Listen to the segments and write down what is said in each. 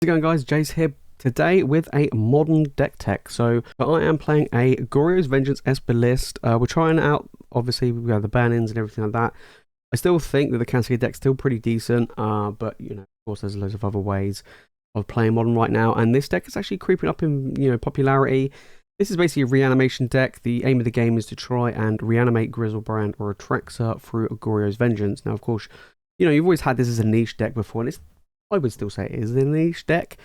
How's it going, guys? Jace here today with a modern deck tech. So I am playing a Goryo's Vengeance Esper list. We're trying out, obviously, we have the ban-ins and everything like that. I still think that the Cascade deck's still pretty decent, but, you know, of course, there's loads of other ways of playing modern right now, and this deck is actually creeping up in, you know, popularity. This is basically a reanimation deck. The aim of the game is to try and reanimate Griselbrand or Atraxa through Goryo's Vengeance. Now, of course, you know, you've always had this as a niche deck before, and I would still say it is a niche deck,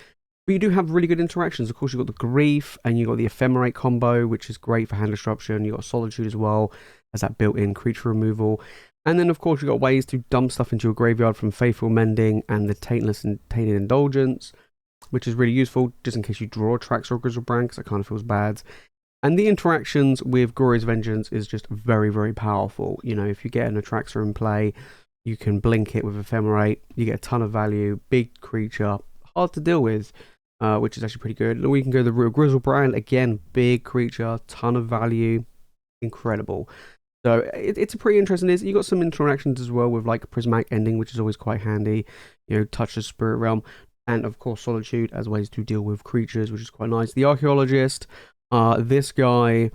but you do have really good interactions. Of course, you've got the Grief, and you've got the Ephemerate combo, which is great for hand disruption. You've got Solitude as well, as that built-in creature removal. And then, of course, you've got ways to dump stuff into your graveyard from Faithful Mending and the Tainted Indulgence, which is really useful, just in case you draw Atraxa or Griselbrand, because it kind of feels bad. And the interactions with Goryo's Vengeance is just very, very powerful. You know, if you get an Atraxa in play, you can blink it with Ephemerate, you get a ton of value, big creature, hard to deal with, which is actually pretty good. We can go the route of Griselbrand, again, big creature, ton of value, incredible. So it's a pretty interesting list. You got some interactions as well with like Prismatic Ending, which is always quite handy, you know, touch the Spirit Realm, and of course Solitude as ways to deal with creatures, which is quite nice. The Archaeologist, this guy,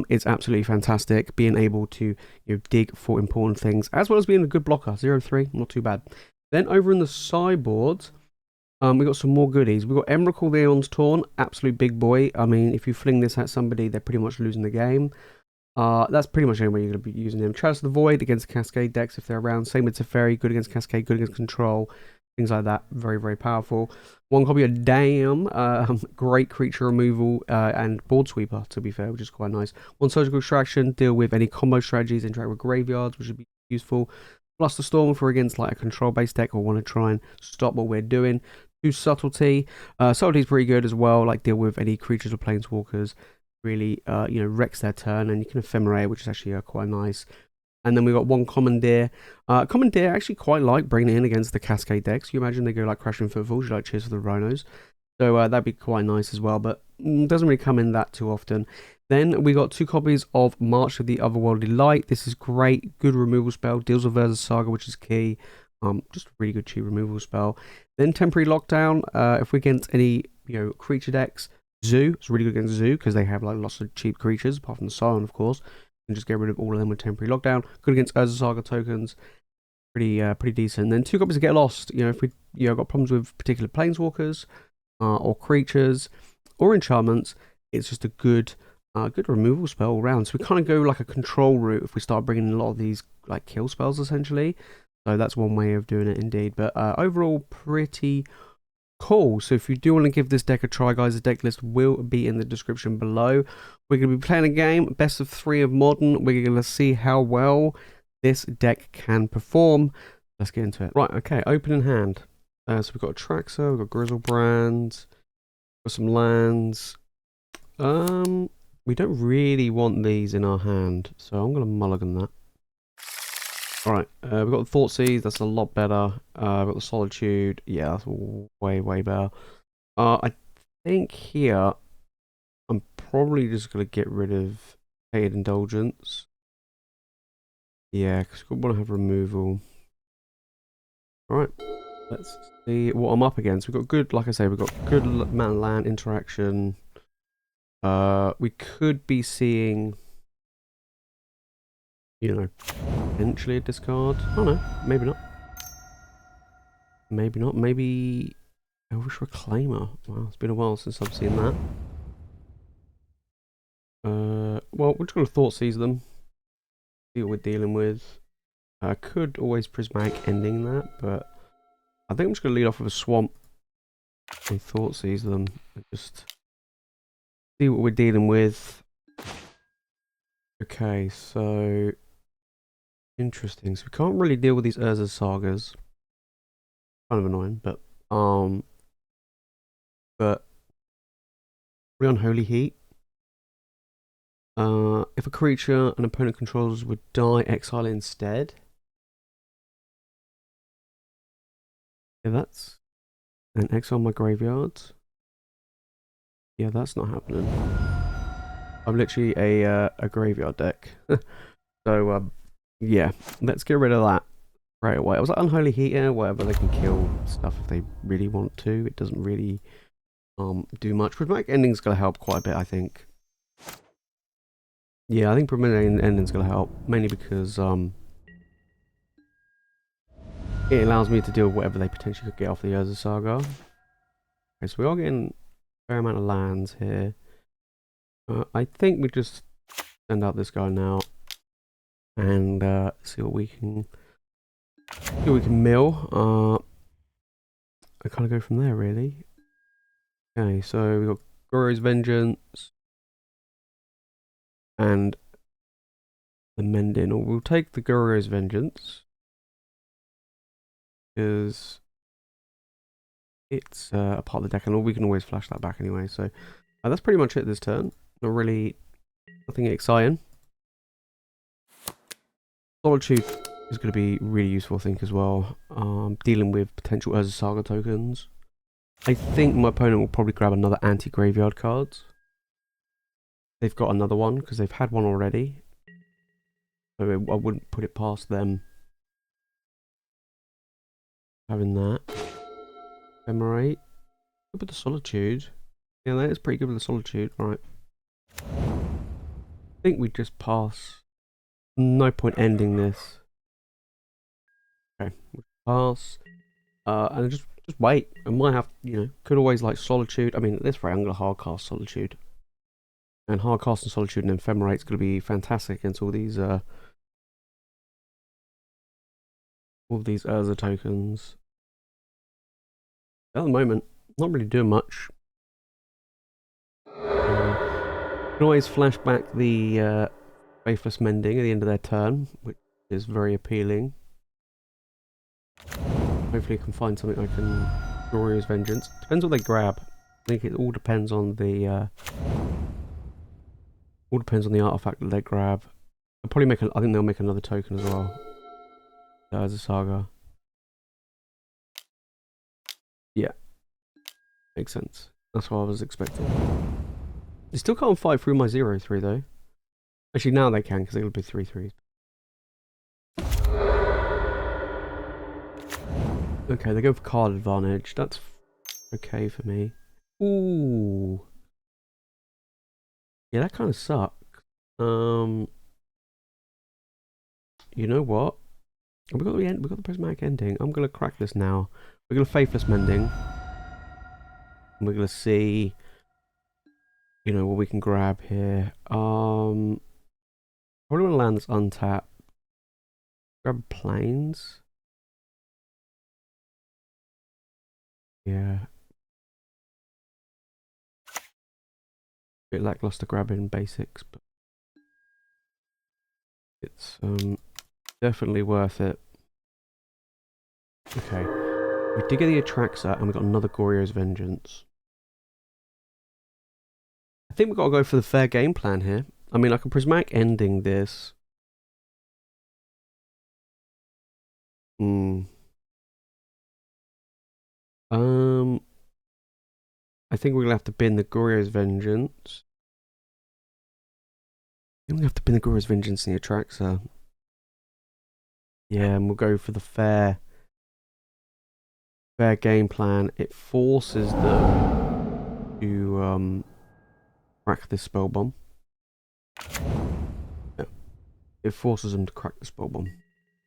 it's absolutely fantastic, being able to, you know, dig for important things, as well as being a good blocker. 0-3, not too bad. Then over in the sideboard, we got some more goodies. We got Emrakul, the Aeons Torn, absolute big boy. I mean, if you fling this at somebody, they're pretty much losing the game. That's pretty much anywhere you're going to be using him. Chalice of the Void against Cascade decks if they're around. Same with Teferi, good against Cascade, good against Control. Things like that, very, very powerful. One copy of Damn, great creature removal and board sweeper, to be fair, which is quite nice. One surgical extraction, deal with any combo strategies, interact with graveyards, which would be useful. Flusterstorm for against like a control-based deck or want to try and stop what we're doing. 2 subtlety. Subtlety is pretty good as well, like deal with any creatures or planeswalkers. Really, you know, wrecks their turn, and you can ephemerate, which is actually quite nice. And then we got 1 Commandeer. Commandeer I actually quite like bringing it in against the Cascade decks. You imagine they go like Crashing Footfalls, you like Cheers for the Rhinos. So that'd be quite nice as well, but doesn't really come in that too often. Then we got 2 copies of March of the Otherworldly Light. This is great, good removal spell, deals with Urza's Saga, which is key. Just a really good cheap removal spell. Then Temporary Lockdown. If we're against any, you know, creature decks, Zoo. It's really good against Zoo because they have like lots of cheap creatures, apart from the Scion, of course. And just get rid of all of them with Temporary Lockdown. Good against Urza Saga tokens. Pretty decent. And then 2 copies of Get Lost. You know, if we got problems with particular planeswalkers or creatures or enchantments, it's just a good removal spell all around. So we kind of go like a control route if we start bringing in a lot of these like kill spells essentially. So that's one way of doing it indeed. But overall, pretty cool. So if you do want to give this deck a try, guys, the deck list will be in the description below. We're going to be playing a game, best of 3 of Modern. We're going to see how well this deck can perform. Let's get into it. Right, okay, opening hand. So we've got Atraxa, we've got Griselbrand, got some lands. We don't really want these in our hand, so I'm going to mulligan that. Alright, we've got the Thoughtseize, that's a lot better. We've got the Solitude, yeah, that's way, way better. I think here, I'm probably just going to get rid of Tainted Indulgence. Yeah, because we want to have removal. Alright, let's see what I'm up against. We've got good, like I say, we've got good man-land interaction. We could be seeing, you know, potentially a discard. Oh no, maybe not. Maybe not. Maybe Elvish Reclaimer. Wow, it's been a while since I've seen that. Well, we're just going to Thoughtseize them. See what we're dealing with. I could always Prismatic Ending that, but I think I'm just going to lead off with a Swamp and Thoughtseize them and just see what we're dealing with. Okay, so interesting. So we can't really deal with these Urza Sagas. Kind of annoying, but Unholy Heat. If a creature an opponent controls would die, exile instead. Yeah, that's an exile my graveyard. Yeah, that's not happening. I'm literally a graveyard deck. So yeah, let's get rid of that. right away. I was like, Unholy Heater, whatever, they can kill stuff if they really want to. It doesn't really do much. Prismatic Ending's gonna help quite a bit, I think. Yeah, I think Prismatic Ending's gonna help, mainly because it allows me to deal with whatever they potentially could get off the Urza Saga. Okay, so we are getting a fair amount of lands here. I think we just send out this guy now and see what we can mill. I kind of go from there, really. Okay, so we've got Goryo's Vengeance and the Mending. Or we'll take the Goryo's Vengeance because it's a part of the deck, and we can always flash that back anyway. So that's pretty much it this turn. Not really, nothing exciting. Solitude is going to be really useful, I think, as well. Dealing with potential Urza Saga tokens. I think my opponent will probably grab another anti-graveyard cards. They've got another one because they've had one already. So I wouldn't put it past them having that. Ephemerate. Good with the Solitude. Yeah, that is pretty good with the Solitude. Right. I think we just pass. No point ending this. Okay, we'll pass. And just wait. I might have, could always like Solitude. I mean, at this rate, I'm going to hardcast Solitude. And hardcast and Solitude and Ephemerate's going to be fantastic against all these Urza tokens. At the moment, not really doing much. Can always flash back the Faithless Mending at the end of their turn, which is very appealing. Hopefully I can find something I can Goryo's Vengeance. Depends what they grab. I think it all depends on the artifact that they grab. They'll probably make I think they'll make another token as well. As a saga. Yeah. Makes sense. That's what I was expecting. They still can't fight through my 0-3 though. Actually now they can because it'll be 3-3s. Okay, they go for card advantage. That's okay for me. Ooh. Yeah, that kind of sucks. You know what? We got the Prismatic Ending. I'm gonna crack this now. We're gonna Faithless Mending. And we're gonna see, what we can grab here. Probably want to land this untapped. Grab planes. Yeah. Bit lackluster grabbing basics, but it's definitely worth it. Okay. We did get the Atraxa and we got another Goryo's Vengeance. I think we've got to go for the fair game plan here. I mean, I can Prismatic Ending this. I think we're gonna have to bin the Goryo's Vengeance. I think we have to bin the Goryo's Vengeance and the Atraxa. Yeah, and we'll go for the fair game plan. It forces them to crack this spell bomb. Yeah. It forces them to crack the spell bomb,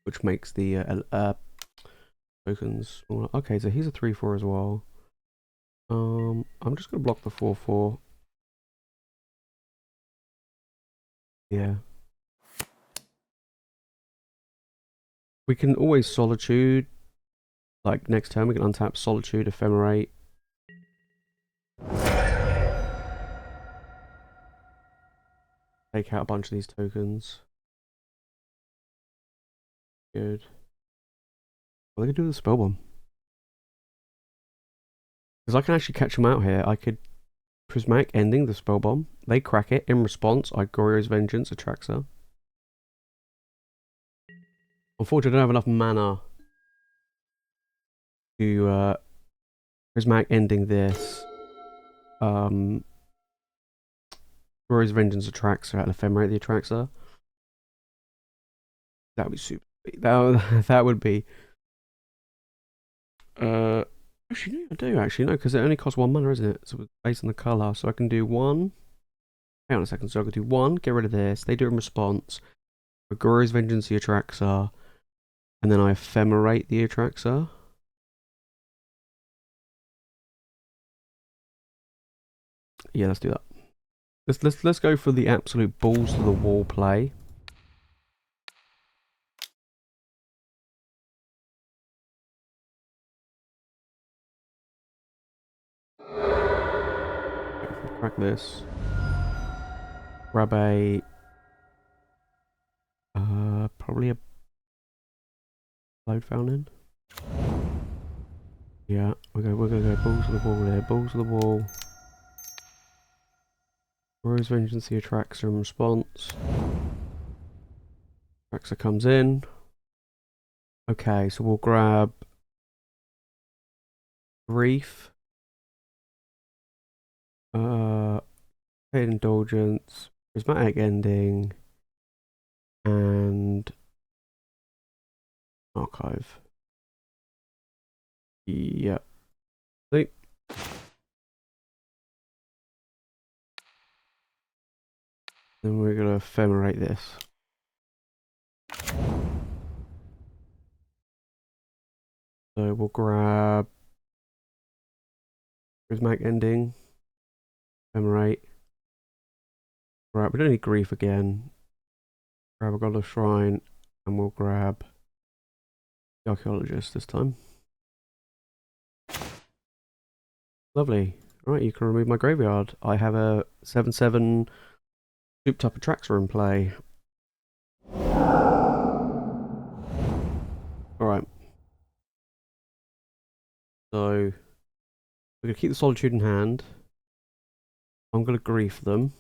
which makes the tokens. Okay, so he's a 3-4 as well. I'm just gonna block the 4-4. Yeah. We can always Solitude. Like next turn we can untap Solitude, Ephemerate. Take out a bunch of these tokens. Good. What are they gonna do with the spell bomb? Because I can actually catch them out here. I could Prismatic Ending the spell bomb. They crack it. In response, I Goryo's Vengeance, Atraxa. Unfortunately, I don't have enough mana to Prismatic Ending this. Goryo's Vengeance, Atraxa, and Ephemerate the Atraxa. That would be super That would be. Actually, no, I do actually no, because it only costs 1 mana, isn't it? So it's based on the color, so I can do one. Hang on a second. So I can do one. Get rid of this. They do in response. Goryo's Vengeance the Atraxa, and then I Ephemerate the Atraxa. Yeah, let's do that. Let's go for the absolute balls to the wall play. Crack this. Grab a probably a Hallowed Fountain. Yeah, we're gonna go balls to the wall here. Balls to the wall. Goryo's Vengeance the Atraxa in response. Atraxa comes in. Okay, so we'll grab Grief. Tainted Indulgence, Prismatic Ending, and Archive. Yep. See? Then we're gonna ephemerate this. So we'll grab Prismatic Ending, Ephemerate. Right, we don't need Grief again. Grab a Godless Shrine, and we'll grab the Archaeologist this time. Lovely. Right, you can remove my graveyard. I have a 7/7 souped up Atraxa in play. Alright. So we're gonna keep the Solitude in hand. I'm gonna Grief them.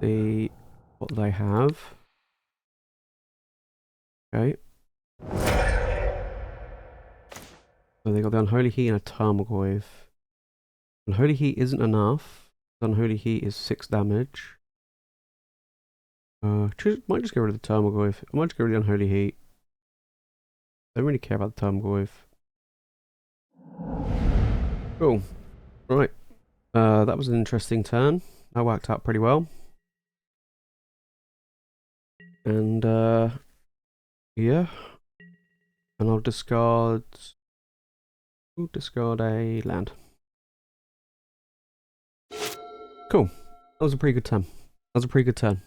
See what they have. Okay. So they got the Unholy Heat and a Tarmogoyf. Unholy Heat isn't enough. Unholy Heat is 6 damage. Might just get rid of the Tarmogoyf. I might just get rid of the Unholy Heat. I don't really care about the Tarmogoyf. Cool. Right. That was an interesting turn. That worked out pretty well. And yeah. And I'll discard a land. Cool. That was a pretty good turn. That was a pretty good turn.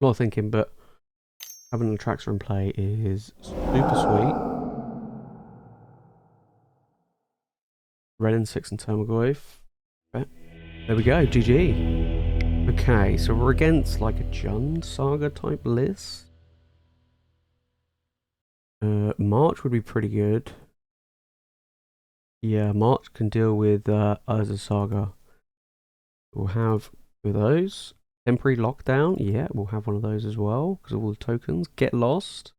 A lot of thinking, but having an Atraxa in play is super sweet. Red and 6 and Tarmogoyf. Okay. There we go, GG. Okay, so we're against like a Jund Saga type list. March would be pretty good. Yeah, March can deal with Urza Saga. We'll have two of those. Temporary Lockdown, yeah, we'll have one of those as well, because of all the tokens. Get Lost.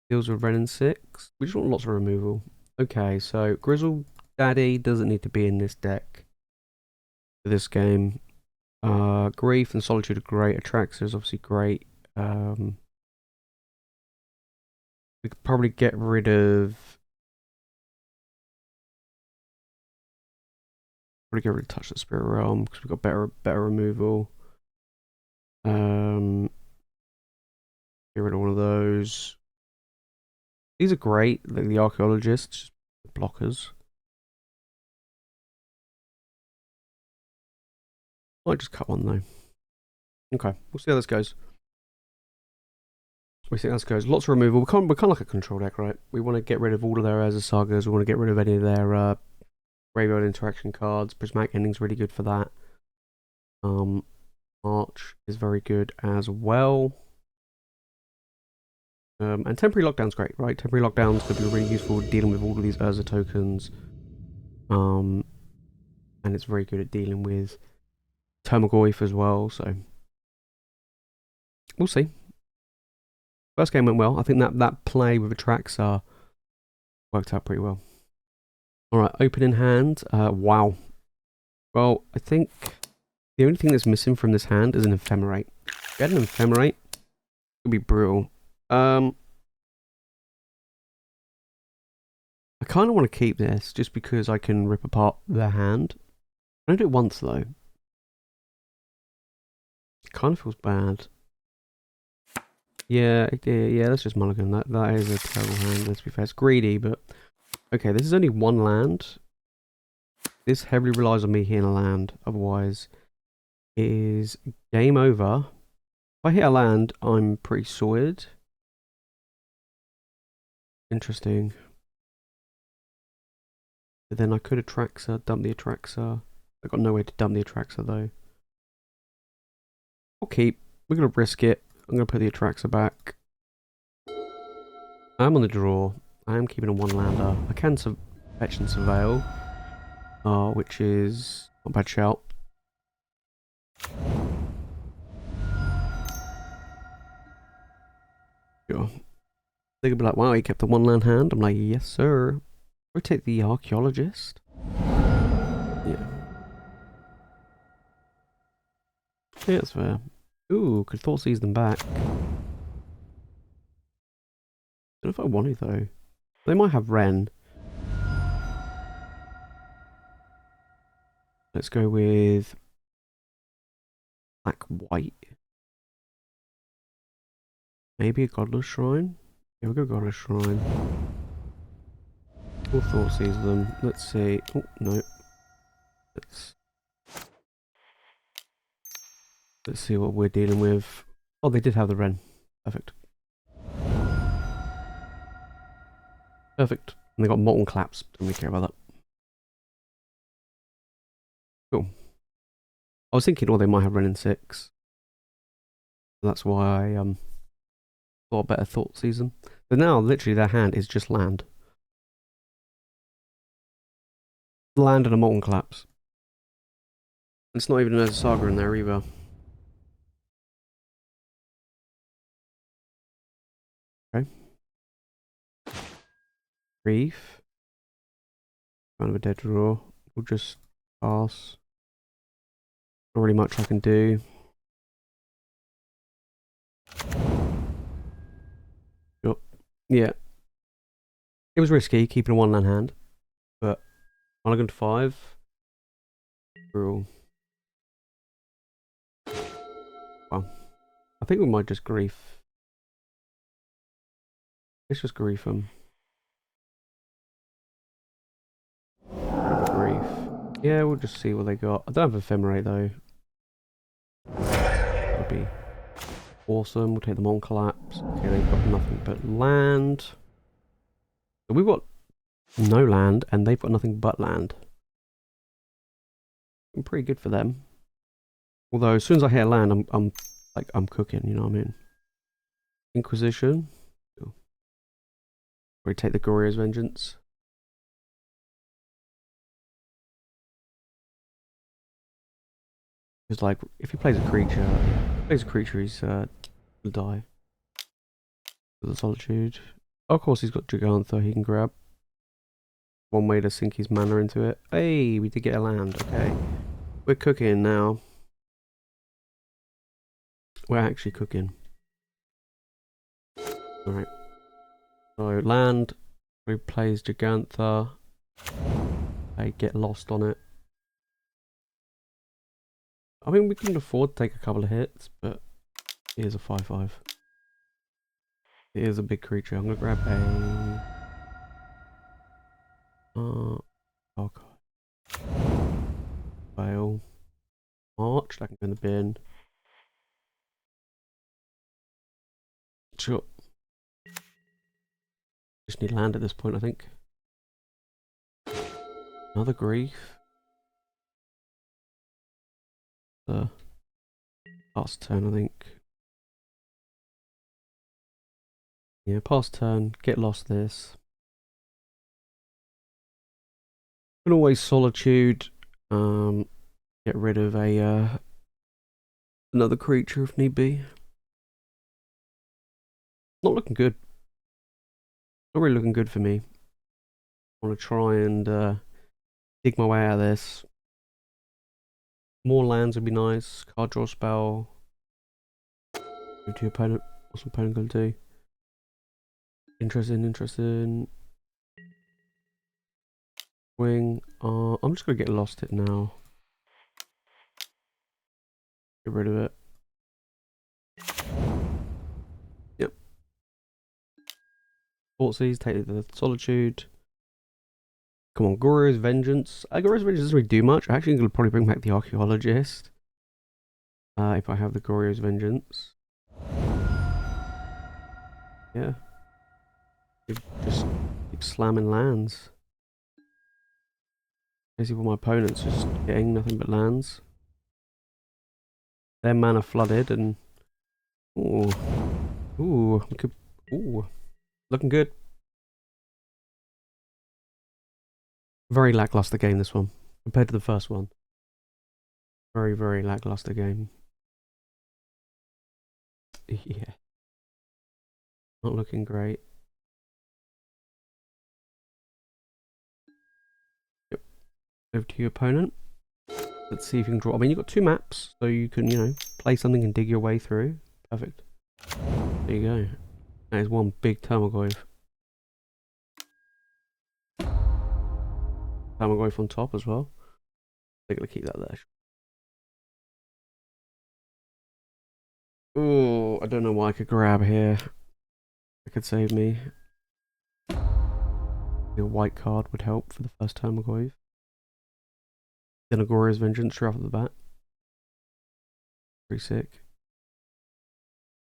Deals with Ren and 6. We just want lots of removal. Okay, so Grizzle Daddy doesn't need to be in this deck for this game. Grief and Solitude are great. Atraxa is obviously great. We could probably get rid of... Touch the Spirit Realm because we've got better removal. Get rid of one of those. These are great, like the Archaeologists, blockers. Might just cut one though. Okay, we'll see how this goes. Lots of removal. We're kind of like a control deck, right? We want to get rid of all of their Urza Sagas. We want to get rid of any of their graveyard interaction cards. Prismatic Ending's really good for that. March is very good as well. And Temporary Lockdown's great, right? Temporary Lockdown's going to be really useful dealing with all of these Urza tokens. And it's very good at dealing with Tarmogoyf as well, so we'll see. First game went well. I think that play with Atraxa worked out pretty well. Alright, open in hand. Wow. Well, I think The only thing that's missing from this hand is an Ephemerate. If we had an Ephemerate, it would be brutal. I kind of want to keep this just because I can rip apart the hand. I don't do it once though. It kind of feels bad. Yeah, let's just mulligan. That is a terrible hand, let's be fair. It's greedy, but... Okay, this is only one land. This heavily relies on me hitting a land. Otherwise, it is game over. If I hit a land, I'm pretty sorted. Interesting. But then I could Atraxa, dump the Atraxa. I've got no way to dump the Atraxa though. I'll keep. We're going to risk it. I'm going to put the Atraxa back. I'm on the draw. I am keeping a one-lander. I can fetch and surveil, which is not a bad shout. Sure. They could be like, wow, he kept the one-land hand. I'm like, yes, sir. Rotate the Archaeologist. Yeah. Yeah, that's fair. Ooh, could Thoughtseize them back. I don't know if I want to though. They might have Ren. Let's go with black white. Maybe a Godless Shrine. Yeah, we'll go Godless Shrine. We'll Thoughtseize them. Let's see. Oh no. Let's see what we're dealing with. Oh, they did have the Ren. Perfect. Perfect. And they got Molten Collapse. Don't really care about that. Cool. I was thinking, oh, they might have Ren in 6. That's why I thought better Thoughtseize them. But now, literally, their hand is just land. Land and a Molten Collapse. It's not even a Saga in there either. Okay. Grief. Kind of a dead draw. We'll just pass. Not really much I can do. Sure. Yeah. It was risky keeping a one-land hand, but mulligan to 5. Brutal. Well, I think we might just grief. Let's just grief them. Grief. Yeah, we'll just see what they got. I don't have Ephemerate though. That'd be awesome. We'll take them on collapse. Okay, they've got nothing but land. So we've got no land, and they've got nothing but land. Pretty good for them. Although as soon as I hit a land, I'm cooking. You know what I mean? Inquisition. Cool. We take the Goryo's Vengeance. Because like, if he plays a creature, he's will die. The Solitude. Oh, of course, he's got Gigantha he can grab. One way to sink his mana into it. Hey, we did get a land. Okay, we're cooking now. We're actually cooking. All right. So land. He plays Gigantha. I get lost on it. I mean, we can afford to take a couple of hits, but it is a 5/5. It is a big creature. I'm gonna grab a. Oh god. Wail. March. That can go in the bin. Sure. Just need land at this point, I think. Another grief. Last turn, I think. Yeah, past turn. Get lost this. Can always Solitude. Get rid of a another creature if need be. Not looking good. Not really looking good for me. I want to try and dig my way out of this. More lands would be nice. Card draw spell. Give to your opponent. What's my opponent going to do? Interesting. Wing. I'm just going to get lost it now. Get rid of it. Yep. Thoughtseize, take the Solitude. Come on, Goryo's Vengeance. Goryo's Vengeance doesn't really do much. I'm actually going to probably bring back the Archaeologist. If I have the Goryo's Vengeance. Yeah. Just keep slamming lands. Basically, my opponent's just getting nothing but lands. Their mana flooded and ooh, looking good. Very lackluster game, this one compared to the first one. Very lackluster game. Yeah, not looking great. Yep. Over to your opponent. Let's see if you can draw. I mean, you've got 2 maps, so you can, you know, play something and dig your way through. Perfect. There you go. That is one big Tarmogoyf. Tarmogoyf on top as well. They're going to keep that there. Oh, I don't know what I could grab here. That could save me. A white card would help for the first Tarmogoyf. Then a Goryo's Vengeance right off the bat. Pretty sick.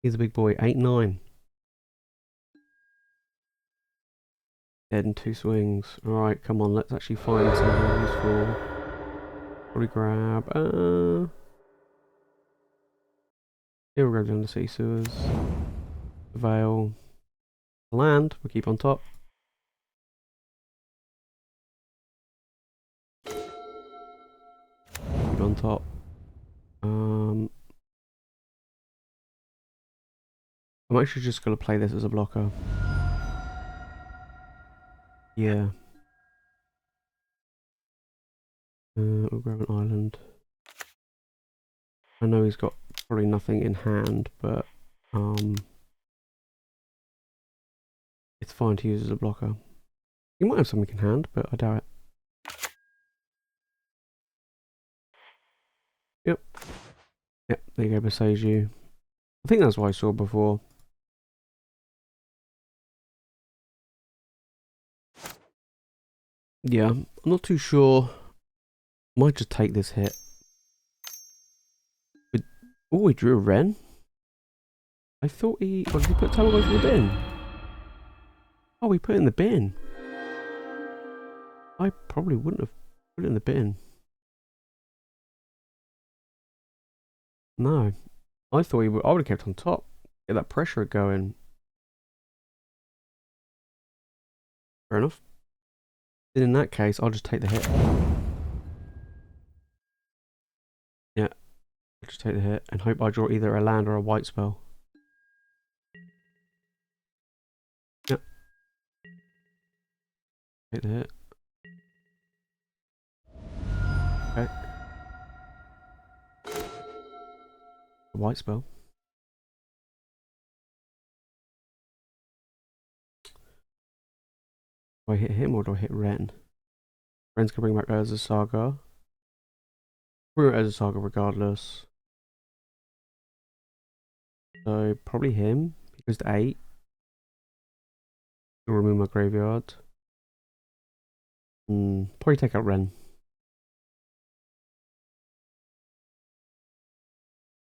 He's a big boy. 8-9. Dead in 2 swings. Alright, come on, let's actually find something useful. Probably grab here we'll grab the Undercity Sewers. Wail. Land, we'll keep on top. Keep on top. I'm actually just gonna play this as a blocker. Yeah. We'll grab an island. I know he's got probably nothing in hand, but it's fine to use as a blocker. He might have something in hand, but I doubt it. Yep. Yep, there you go, Besage. I think that's what I saw before. Yeah, I'm not too sure. Might just take this hit. Oh, he drew a Wren. I thought he... Oh, did he put Tamagotchi in the bin? Oh, he put it in the bin. I probably wouldn't have put it in the bin. No. I thought he would... I would have kept on top. Get that pressure going. Fair enough. Then in that case, I'll just take the hit. Yeah. I'll just take the hit and hope I draw either a land or a white spell. Yep. Take the hit. Okay. A white spell. Do I hit him or do I hit Wren? Wren's gonna bring back Urza Saga. Bring back Urza Saga regardless. So probably him. He goes to 8. I'll remove my graveyard. Probably take out Wren.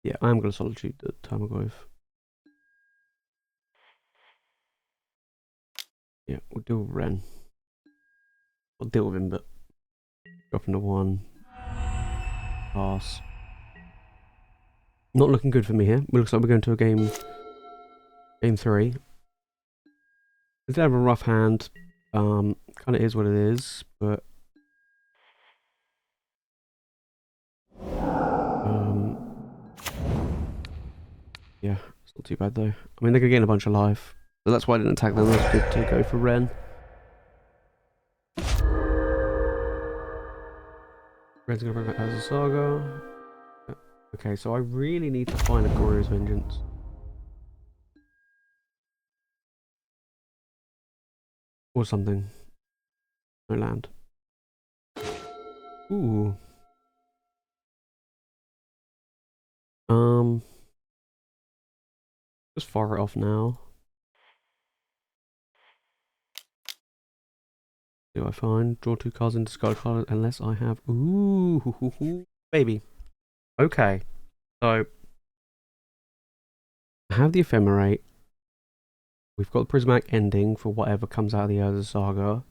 Yeah, I am gonna Solitude the Tarmogoyf. Yeah, we'll deal with Wren. We'll deal with him, but dropping to 1. Pass. Not looking good for me here. It looks like we're going to a game 3. It's have a rough hand. Kind of is what it is, but yeah, it's not too bad though. I mean, they're gonna gain a bunch of life, so that's why I didn't attack them. That's good to go for Wren. Wren's gonna bring back Urza Saga. Okay, so I really need to find a Goryo's Vengeance. Or something. No land. Ooh. Just fire it off now. Do I find? Draw 2 cards and discard cards unless I have... Ooh, baby. Okay, so... I have the Ephemerate. We've got the Prismatic Ending for whatever comes out of the Urza Saga.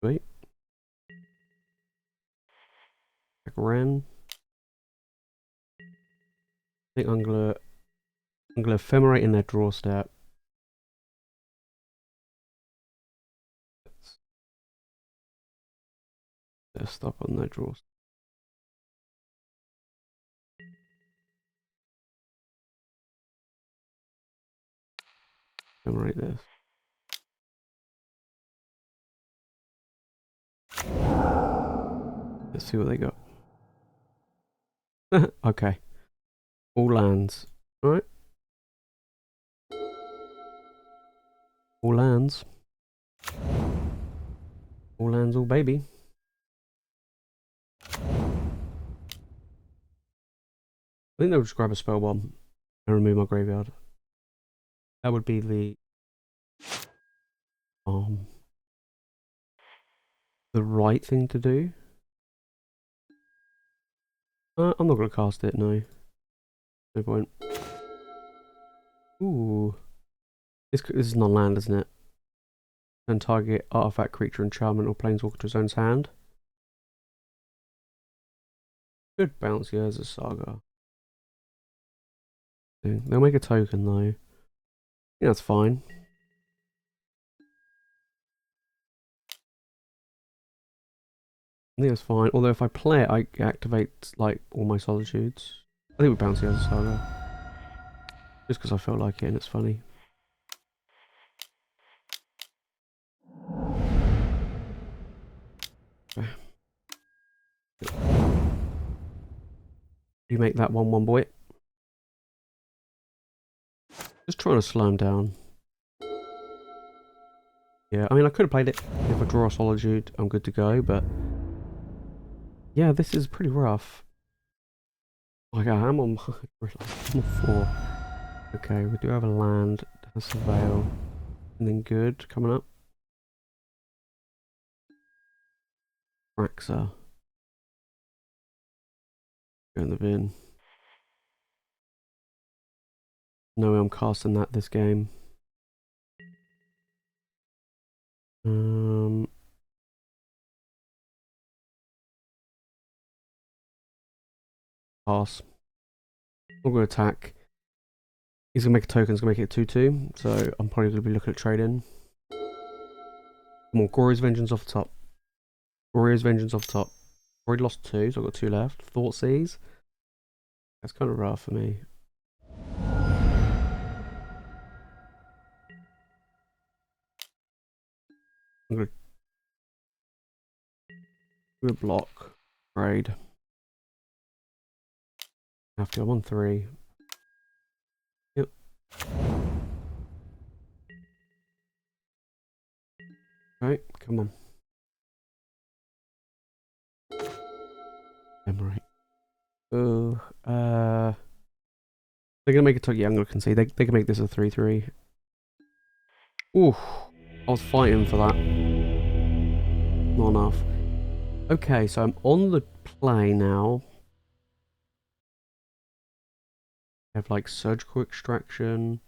Sweet. Ren. I think I'm gonna Ephemerate in their draw step. Let's stop on their draw step. Ephemerate this. Let's see what they got. Okay. All lands. Alright. All lands. All lands, all baby. I think they'll just grab a spell bomb and remove my graveyard. That would be the right thing to do. I'm not going to cast it, no. No point. Ooh. This is non-land, isn't it? And target artifact, creature, enchantment, or planeswalker to his own hand. Good bounce here as a saga. They'll make a token though. Yeah, that's fine. I think that's fine. Although if I play it, I activate like all my solitudes. I think we bounce the other saga. Just because I felt like it and it's funny. Okay. You make that 1/1 boy. Just trying to slow him down. Yeah, I mean I could have played it. If I draw a solitude, I'm good to go, but yeah, this is pretty rough. Like I am on my I'm on 4. Okay, we do have a land, that's a Wail, and then good coming up. Atraxa. Go in the bin. No way I'm casting that this game. Pass. I'm going to attack. He's going to make a token, he's going to make it 2/2, so I'm probably going to be looking at trading. Come on, Goryo's Vengeance off the top. Goryo's Vengeance off the top. Already lost 2, so I've got 2 left. Thoughtseize. That's kind of rough for me. I'm going to do a block. Trade. Have to, I'm on 3. Yep. Right, come on. Ephemerate. Oh, they're gonna make a token. Yeah, I'm gonna concede. They can make this a 3/3. Ooh, I was fighting for that. Not enough. Okay, so I'm on the play now. I have like surgical extraction.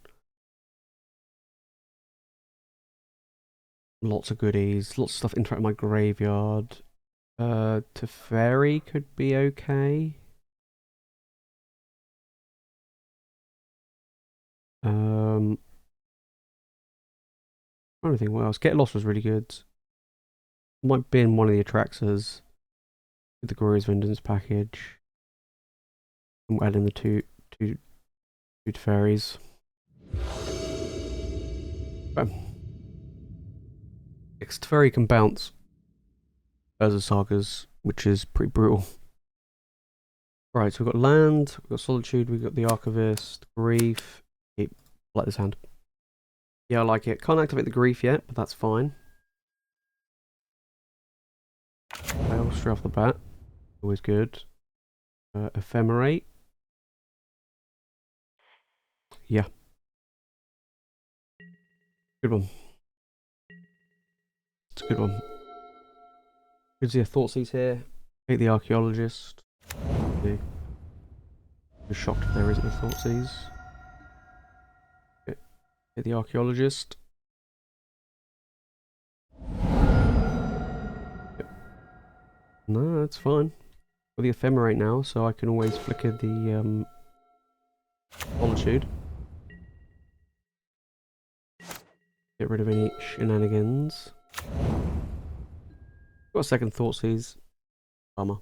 Lots of goodies. Lots of stuff interact with my graveyard. Teferi could be okay. I don't think what else. Get Lost was really good. Might be in one of the Atraxas with the Goryo's Vengeance package. I'm adding the two Teferis. Next Teferi can bounce Urza Sagas which is pretty brutal. Right, so we've got land, we've got Solitude, we've got the Archivist, Grief. I like this hand. Yeah, I like it. Can't activate the Grief yet, but that's fine. Wail straight off the bat. Always good. Ephemerate. Yeah. Good one. It's a good one. Good to see a Thoughtseize here. Take the Archaeologist. I'm shocked if there isn't a Thoughtseize. Okay. Take the Archaeologist. Okay. No, that's fine. Got the Ephemerate now, so I can always flicker the Solitude. Get rid of any shenanigans. Got a second Thoughtseize. Bummer.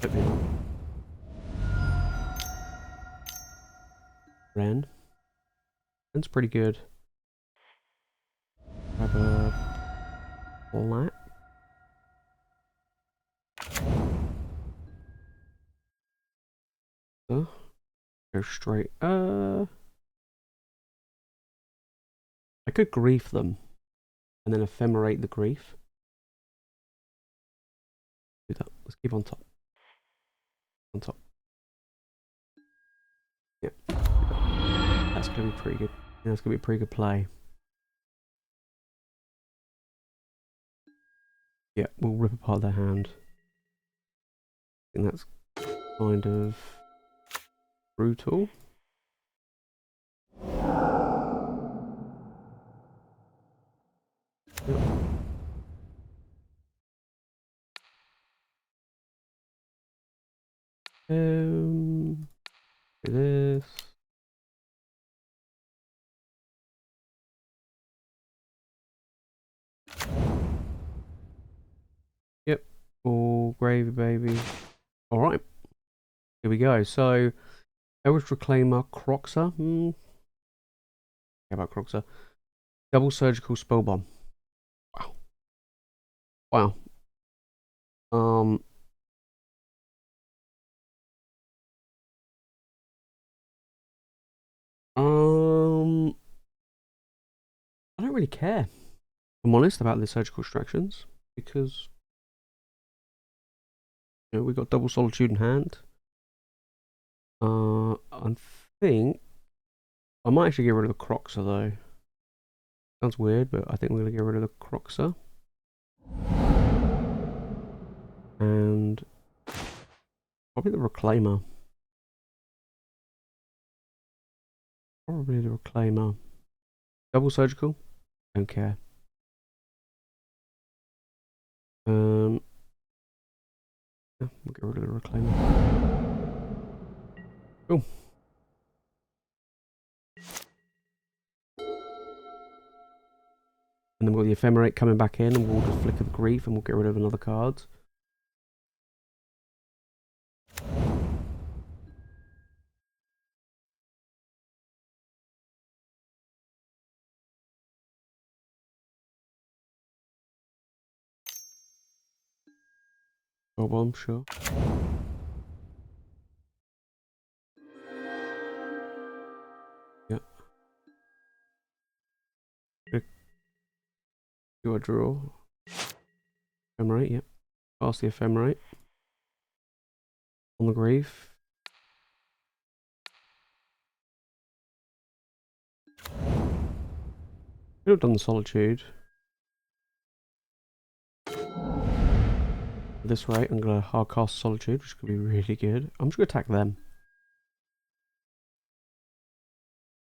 Hopefully not. Ren. Ren's pretty good. Grab a flat. Go straight. I could grief them and then ephemerate the grief. Do that. Let's keep on top. On top. Yeah. That's gonna be pretty good. Yeah, that's gonna be a pretty good play. Yeah, we'll rip apart their hand. I think that's kind of brutal. Yep. This. Yep. Oh, gravy, baby. All right. Here we go. So, Eldritch Reclaimer, Croxa. How about Croxa? Double Surgical Spellbomb. Wow. Wow. I don't really care, if I'm honest, about the surgical extractions because we've got double Solitude in hand. I think I might actually get rid of the Croxa though. Sounds weird, but I think we're gonna get rid of the Croxa. And probably the Reclaimer. Probably the Reclaimer. Double Surgical? Don't care. Yeah, we'll get rid of the Reclaimer. Cool. And then we've got the Ephemerate coming back in, and we'll just flicker the Grief, and we'll get rid of another card. Oh, bomb, sure. Yeah. Do a draw. Ephemerate, yep. Pass the Ephemerate. On the Grief. Could have done the Solitude. At this rate, I'm going to hard cast Solitude, which could be really good. I'm just going to attack them.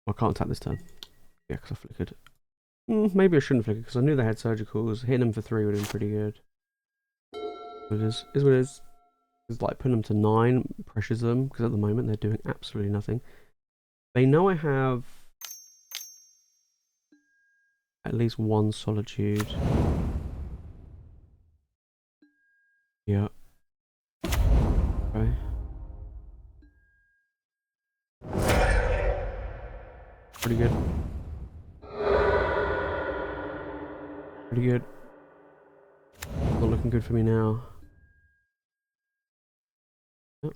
I can't attack this turn. Yeah, because I flickered. Maybe I shouldn't flicker, because I knew they had Surgicals. Hitting them for 3 would have been pretty good. It is what it is. It's like putting them to 9 pressures them, because at the moment they're doing absolutely nothing. They know I have at least one Solitude. Yeah. Okay. Pretty good. Pretty good. looking good for me now. Yep.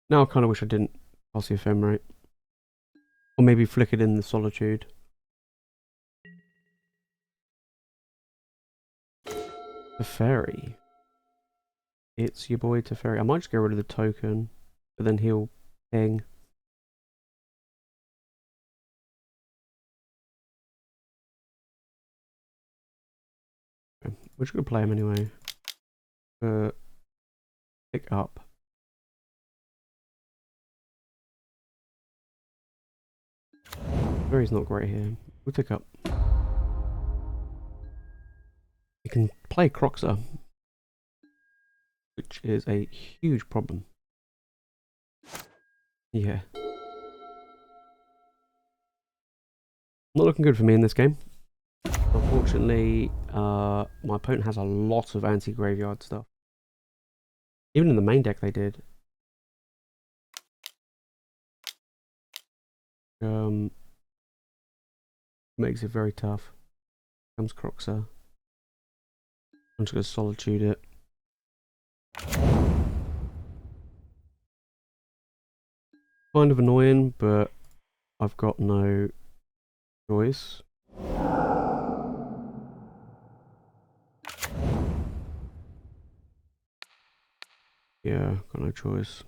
Now I kind of wish I didn't pass the Ephemerate. Or maybe flickered in the Solitude. Teferi. It's your boy Teferi. I might just get rid of the token, but then he'll ping. Okay. We're just going to play him anyway. Pick up. Teferi's not great here. We'll pick up. You can play Croxa, which is a huge problem. Yeah. Not looking good for me in this game. Unfortunately, my opponent has a lot of anti-graveyard stuff. Even in the main deck they did. Makes it very tough. Comes Croxa. I'm just going to Solitude it. Kind of annoying, but I've got no choice. Yeah, got no choice.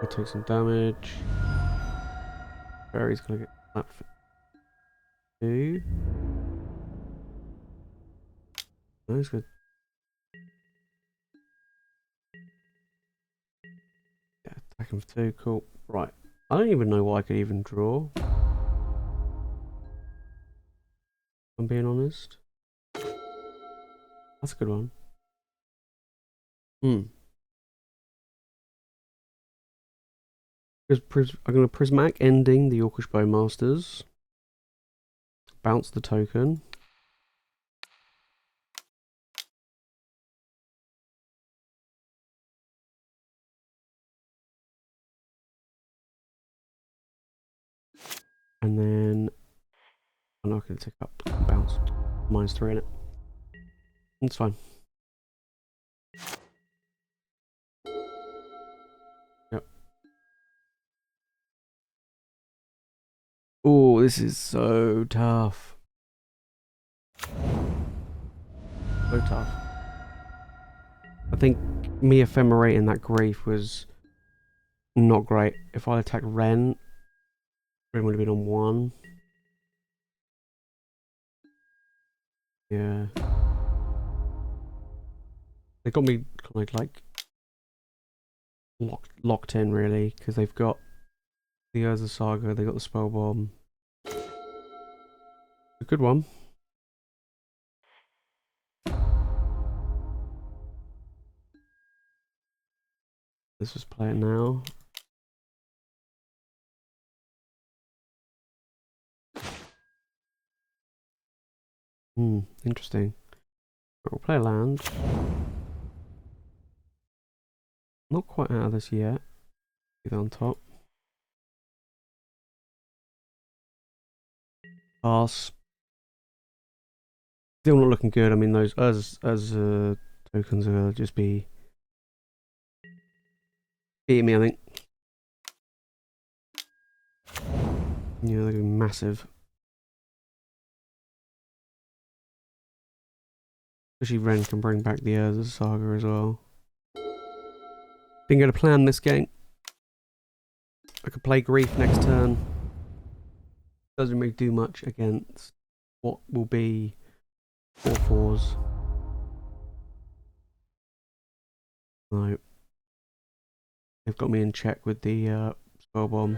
I'll take some damage. Barry's gonna get that for 2. No, he's good. Yeah, attack him for 2, cool. Right. I don't even know what I could even draw. If I'm being honest. That's a good one. I'm going to Prismatic Ending the Orcish Bowmasters. Bounce the token. And then I'm not going to take up bounce. -3 in it. It's fine. Yep. Oh, this is so tough. So tough. I think me Ephemerate in that grief was not great. If I attacked Ren, Ren would have been on 1. Yeah. They got me kind of like locked in really, because they've got the Urza Saga, they got the Spell Bomb. A good one. Let's just play it now. Interesting. We'll play a land. Not quite out of this yet. Either on top. Pass. Still not looking good. I mean, those Urza tokens are gonna just be beating me, I think. Yeah, they're gonna be massive. Especially Ren can bring back the Urza Saga as well. Didn't get a plan this game. I could play Grief next turn. Doesn't really do much against what will be 4/4s. No. They've got me in check with the Spell Bomb.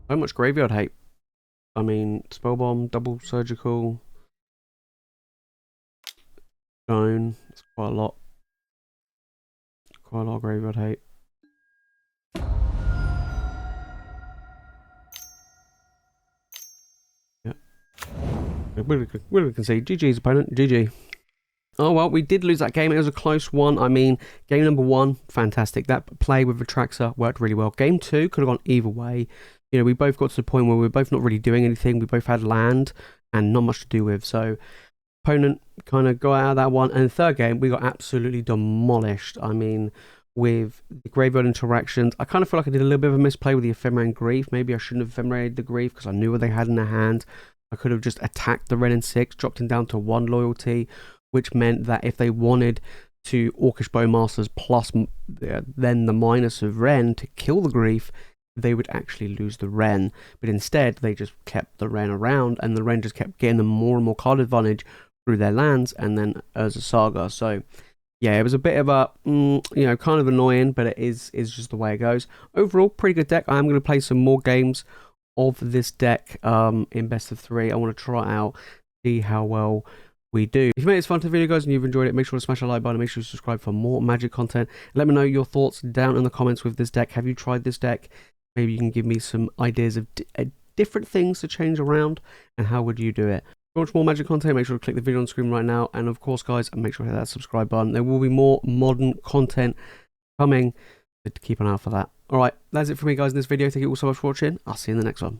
So much graveyard hate. I mean, Spell Bomb, double surgical, stone. It's quite a lot. Quite a lot of graveyard hate. Yeah. Really can see. GG's opponent. GG. Oh, well, we did lose that game. It was a close one. I mean, game number 1, fantastic. That play with Atraxa worked really well. Game 2 could have gone either way. You know, we both got to the point where we were both not really doing anything. We both had land and not much to do with. So, opponent kind of got out of that one. And the third game, we got absolutely demolished. I mean, with the graveyard interactions, I kind of feel like I did a little bit of a misplay with the Ephemerate and Grief. Maybe I shouldn't have Ephemerated the Grief because I knew what they had in their hand. I could have just attacked the Ren and 6, dropped him down to 1 loyalty, which meant that if they wanted to Orcish Bowmasters plus then the minus of Ren to kill the Grief, they would actually lose the Ren. But instead, they just kept the Ren around, and the Ren just kept getting them more and more card advantage through their lands and then as a Saga. So, yeah, it was a bit of a, kind of annoying, but it is just the way it goes. Overall, pretty good deck. I am going to play some more games of this deck in best of 3. I want to try it out, see how well we do. If you made this fun to the video, guys, and you've enjoyed it, make sure to smash the like button and make sure to subscribe for more Magic content. Let me know your thoughts down in the comments with this deck. Have you tried this deck? Maybe you can give me some ideas of different things to change around, and how would you do it? If you want more Magic content, make sure to click the video on the screen right now, and of course, guys, make sure to hit that subscribe button. There will be more modern content coming, so keep an eye out for that. Alright, that's it for me, guys, in this video. Thank you all so much for watching. I'll see you in the next one.